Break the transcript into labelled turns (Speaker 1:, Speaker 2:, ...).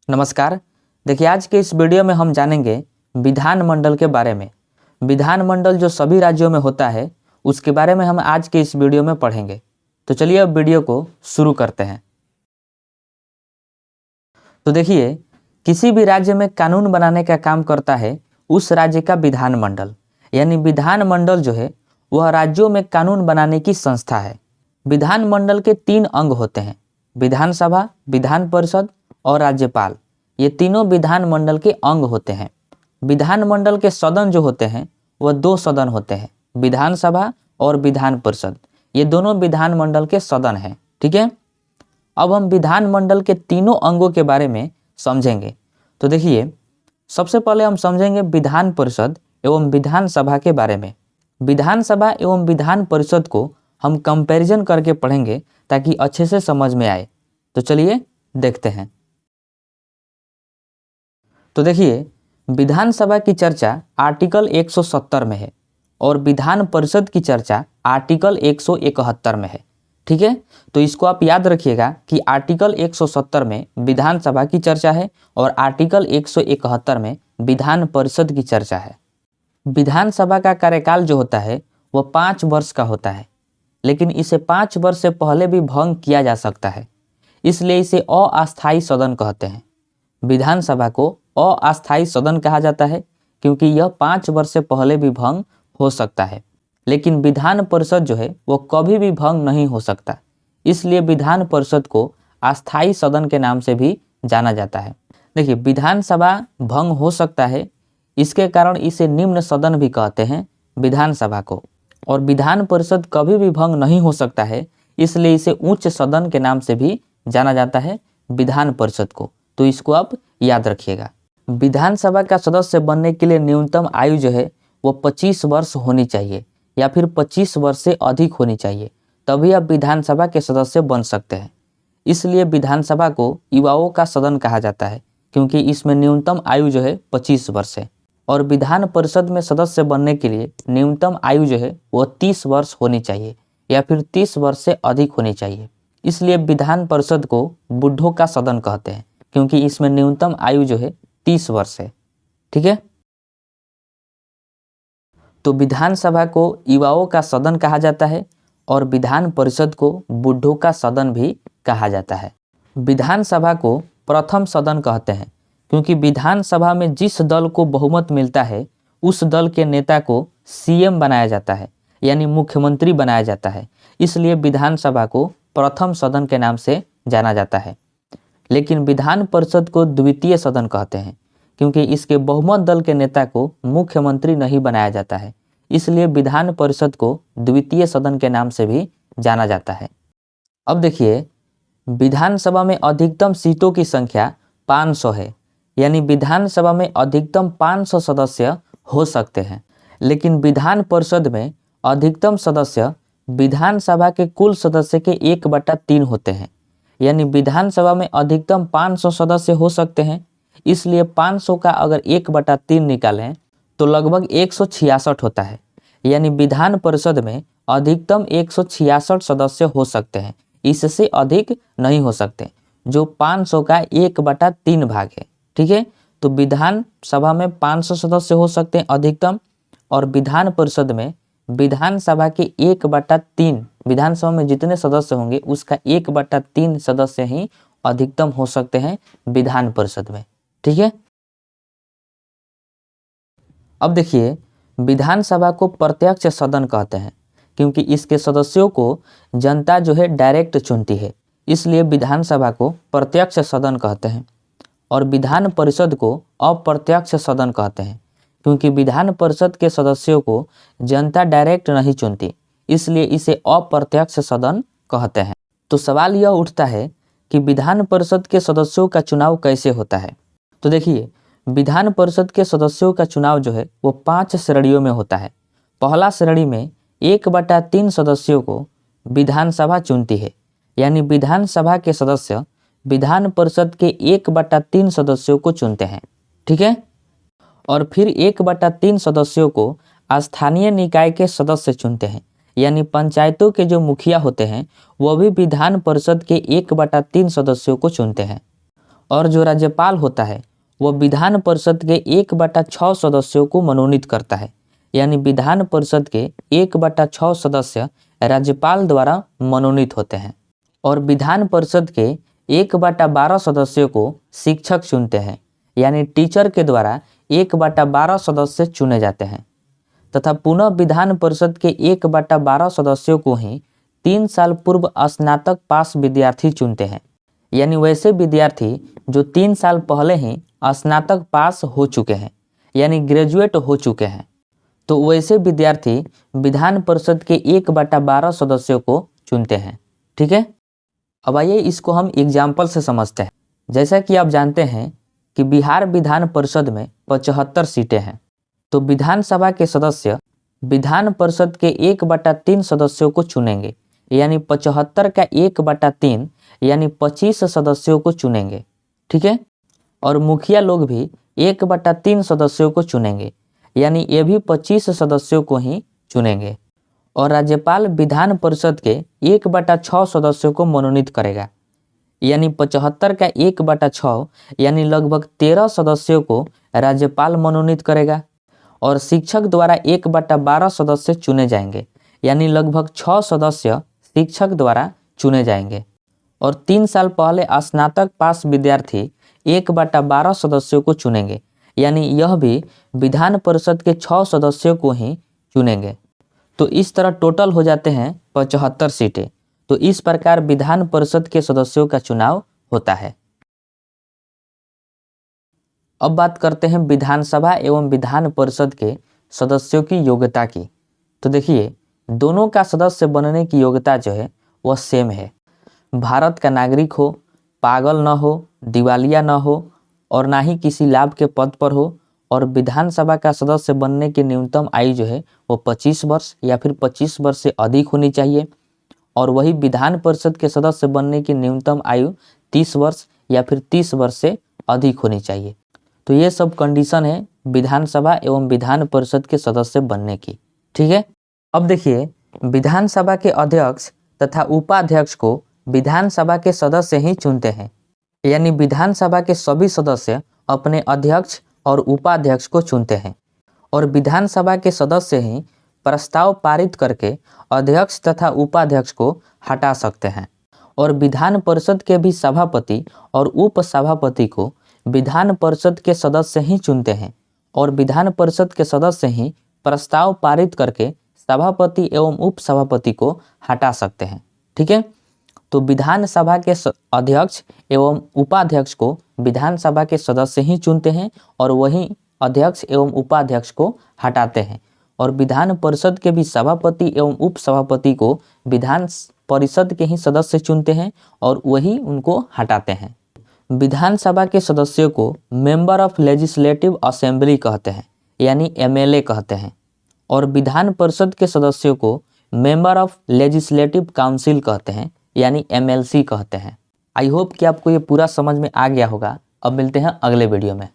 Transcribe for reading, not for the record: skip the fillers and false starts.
Speaker 1: नमस्कार। देखिए, आज के इस वीडियो में हम जानेंगे विधानमंडल के बारे में। विधानमंडल जो सभी राज्यों में होता है उसके बारे में हम आज के इस वीडियो में पढ़ेंगे। तो चलिए अब वीडियो को शुरू करते हैं। तो देखिए, किसी भी राज्य में कानून बनाने का काम करता है उस राज्य का विधानमंडल। यानी विधानमंडल जो है वह राज्यों में कानून बनाने की संस्था है। विधानमंडल के 3 अंग होते हैं: विधानसभा, विधान परिषद और राज्यपाल। ये तीनों विधानमंडल के अंग होते हैं। विधानमंडल के सदन जो होते हैं वह 2 सदन होते हैं, विधानसभा और विधान परिषद। ये दोनों विधानमंडल के सदन हैं। ठीक है, अब हम विधानमंडल के तीनों अंगों के बारे में समझेंगे। तो देखिए, सबसे पहले हम समझेंगे विधान परिषद एवं विधानसभा के बारे में। विधानसभा एवं विधान परिषद को हम कंपैरिजन करके पढ़ेंगे ताकि अच्छे से समझ में आए। तो चलिए देखते हैं। तो देखिए, विधानसभा की चर्चा आर्टिकल 170 में है और विधान परिषद की चर्चा आर्टिकल 171 में है। ठीक है, तो इसको आप याद रखिएगा कि आर्टिकल 170 में विधानसभा की चर्चा है और आर्टिकल 171 में विधान परिषद की चर्चा है। विधानसभा का कार्यकाल जो होता है वह 5 वर्ष का होता है, लेकिन इसे 5 वर्ष से पहले भी भंग किया जा सकता है, इसलिए इसे अस्थायी सदन कहते हैं। विधानसभा को अस्थायी सदन कहा जाता है क्योंकि यह 5 वर्ष से पहले भी भंग हो सकता है, लेकिन विधान परिषद जो है वो कभी भी भंग नहीं हो सकता, इसलिए विधान परिषद को अस्थायी सदन के नाम से भी जाना जाता है। देखिए, विधानसभा भंग हो सकता है, इसके कारण इसे निम्न सदन भी कहते हैं विधानसभा को, और विधान परिषद कभी भी भंग नहीं हो सकता है, इसलिए इसे उच्च सदन के नाम से भी जाना जाता है विधान परिषद को। तो इसको आप याद रखिएगा। विधानसभा का सदस्य बनने के लिए न्यूनतम आयु जो है वो 25 वर्ष होनी चाहिए या फिर 25 वर्ष से अधिक होनी चाहिए, तभी आप विधानसभा के सदस्य बन सकते हैं। इसलिए विधानसभा को युवाओं का सदन कहा जाता है क्योंकि इसमें न्यूनतम आयु जो है 25 वर्ष है। और विधान परिषद में सदस्य बनने के लिए न्यूनतम आयु जो है वो 30 वर्ष होनी चाहिए या फिर 30 वर्ष से अधिक होनी चाहिए। इसलिए विधान परिषद को बुढ़ों का सदन कहते हैं क्योंकि इसमें न्यूनतम आयु जो है 30 वर्ष है। ठीक है, तो विधानसभा को युवाओं का सदन कहा जाता है और विधान परिषद को बुढ़ों का सदन भी कहा जाता है। विधानसभा को प्रथम सदन कहते हैं क्योंकि विधानसभा में जिस दल को बहुमत मिलता है उस दल के नेता को सीएम बनाया जाता है, यानी मुख्यमंत्री बनाया जाता है। इसलिए विधानसभा को प्रथम सदन के नाम से जाना जाता है। लेकिन विधान परिषद को द्वितीय सदन कहते हैं क्योंकि इसके बहुमत दल के नेता को मुख्यमंत्री नहीं बनाया जाता है, इसलिए विधान परिषद को द्वितीय सदन के नाम से भी जाना जाता है। अब देखिए, विधानसभा में अधिकतम सीटों की संख्या 500 है, यानी विधानसभा में अधिकतम 500 सदस्य हो सकते हैं। लेकिन विधान परिषद में अधिकतम सदस्य विधानसभा के कुल सदस्य के 1/3 होते हैं, यानी विधानसभा में अधिकतम 500 सदस्य हो सकते हैं। इसलिए 500 का अगर 1/3 निकालें तो लगभग 166 होता है, यानी विधान परिषद में अधिकतम 166 सदस्य हो सकते हैं, इससे अधिक नहीं हो सकते, जो 500 का 1/3 भाग है। ठीक है, तो विधान सभा में 500 सदस्य हो सकते हैं अधिकतम, और विधान परिषद में विधानसभा के 1/3, विधानसभा में जितने सदस्य होंगे उसका 1/3 सदस्य ही अधिकतम हो सकते हैं विधान परिषद में। ठीक है, अब देखिए, विधानसभा को प्रत्यक्ष सदन कहते हैं क्योंकि इसके सदस्यों को जनता जो है डायरेक्ट चुनती है, इसलिए विधानसभा को प्रत्यक्ष सदन कहते हैं। और विधान परिषद को अप्रत्यक्ष सदन कहते हैं क्योंकि विधान परिषद के सदस्यों को जनता डायरेक्ट नहीं चुनती, इसलिए इसे अप्रत्यक्ष सदन कहते हैं। तो सवाल यह उठता है कि विधान परिषद के सदस्यों का चुनाव कैसे होता है। तो देखिए, विधान परिषद के सदस्यों का चुनाव जो है वो 5 श्रेणियों में होता है। पहला श्रेणी में 1/3 सदस्यों को विधानसभा चुनती है, यानी विधानसभा के सदस्य विधान परिषद के 1/3 सदस्यों को चुनते हैं। ठीक है, और फिर 1/3 सदस्यों को स्थानीय निकाय के सदस्य चुनते हैं, यानी पंचायतों के जो मुखिया होते हैं वह भी विधान परिषद के 1/3 सदस्यों को चुनते हैं। और जो राज्यपाल होता है वह विधान परिषद के 1/6 सदस्यों को मनोनीत करता है। यानी विधान परिषद के 1/6 सदस्य राज्यपाल द्वारा मनोनीत होते हैं और विधान परिषद के 1/12 सदस्यों को शिक्षक चुनते हैं। यानी टीचर के द्वारा 1/12 सदस्य चुने जाते हैं तथा पुनः विधान परिषद के 1/12 सदस्यों को ही 3 साल पूर्व स्नातक पास विद्यार्थी चुनते हैं। यानी वैसे विद्यार्थी जो 3 साल पहले ही स्नातक पास हो चुके हैं यानी ग्रेजुएट हो चुके हैं, तो वैसे विद्यार्थी विधान परिषद के 1/12 सदस्यों को चुनते हैं। ठीक है, अब आइए इसको हम एग्जाम्पल से समझते हैं। जैसा कि आप जानते हैं कि बिहार विधान परिषद में 75 सीटें हैं, तो विधानसभा के सदस्य विधान परिषद के 1/3 सदस्यों को चुनेंगे। यानी 75 का 1/3 यानी 25 सदस्यों को चुनेंगे। ठीक है, और मुखिया लोग भी 1/3 सदस्यों को चुनेंगे। यानी ये भी 25 सदस्यों को ही चुनेंगे। और राज्यपाल विधान परिषद के 1/6 सदस्यों को मनोनीत करेगा। यानी 75 का 1/6 यानी लगभग 13 सदस्यों को राज्यपाल मनोनीत करेगा और शिक्षक द्वारा 1/12 सदस्य चुने जाएंगे। यानी लगभग 6 सदस्य शिक्षक द्वारा चुने जाएंगे और 3 साल पहले स्नातक पास विद्यार्थी 1/12 सदस्यों को चुनेंगे। यानी यह भी विधान परिषद के 6 सदस्यों को ही चुनेंगे। तो इस तरह टोटल हो जाते हैं 75 सीटें। तो इस प्रकार विधान परिषद के सदस्यों का चुनाव होता है। अब बात करते हैं विधानसभा एवं विधान परिषद के सदस्यों की योग्यता की। तो देखिए, दोनों का सदस्य बनने की योग्यता जो है वह सेम है। भारत का नागरिक हो, पागल न हो, दिवालिया न हो और ना ही किसी लाभ के पद पर हो। और विधानसभा का सदस्य बनने की न्यूनतम आयु जो है वो 25 वर्ष या फिर 25 वर्ष से अधिक होनी चाहिए। और वही विधान परिषद के सदस्य बनने की न्यूनतम आयु 30 वर्ष या फिर 30 वर्ष से अधिक होनी चाहिए। तो ये सब कंडीशन है विधानसभा एवं विधान परिषद के सदस्य बनने की। ठीक है, अब देखिए, विधानसभा के अध्यक्ष तथा उपाध्यक्ष को विधानसभा के सदस्य ही चुनते हैं। यानी विधानसभा के सभी सदस्य अपने अध्यक्ष और उपाध्यक्ष को चुनते हैं और विधानसभा के सदस्य ही प्रस्ताव पारित करके अध्यक्ष तथा उपाध्यक्ष को हटा सकते हैं। और विधान परिषद के भी सभापति और उपसभापति को विधान परिषद के सदस्य ही चुनते हैं और विधान परिषद के सदस्य ही प्रस्ताव पारित करके सभापति एवं उपसभापति को हटा सकते हैं। ठीक है, तो विधानसभा के अध्यक्ष एवं उपाध्यक्ष को विधानसभा के सदस्य ही चुनते हैं और वही अध्यक्ष एवं उपाध्यक्ष को हटाते हैं। और विधान परिषद के भी सभापति एवं उपसभापति को विधान परिषद के ही सदस्य चुनते हैं और वही उनको हटाते हैं। विधानसभा के सदस्यों को मेंबर ऑफ लेजिस्लेटिव असेंबली कहते हैं, यानी MLA कहते हैं। और विधान परिषद के सदस्यों को मेंबर ऑफ लेजिस्लेटिव काउंसिल कहते हैं, यानी MLC कहते हैं। आई होप कि आपको ये पूरा समझ में आ गया होगा। अब मिलते हैं अगले वीडियो में।